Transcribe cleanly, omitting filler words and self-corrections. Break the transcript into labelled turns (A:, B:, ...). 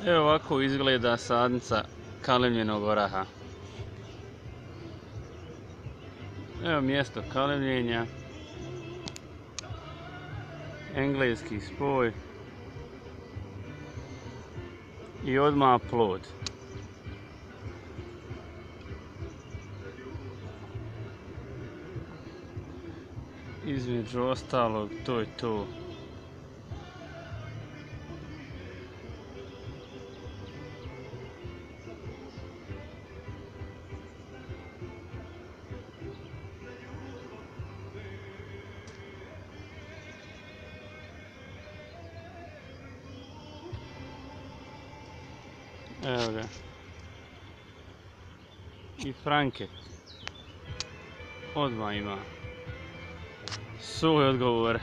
A: Evo ovako izgleda sadnica kalemljenog oraha. Evo mjesto kalemljenja. Engleski spoj. I odmah plod. Između ostalog, to je to. Evo ga. I Franket. Odmah ima svoj odgovor.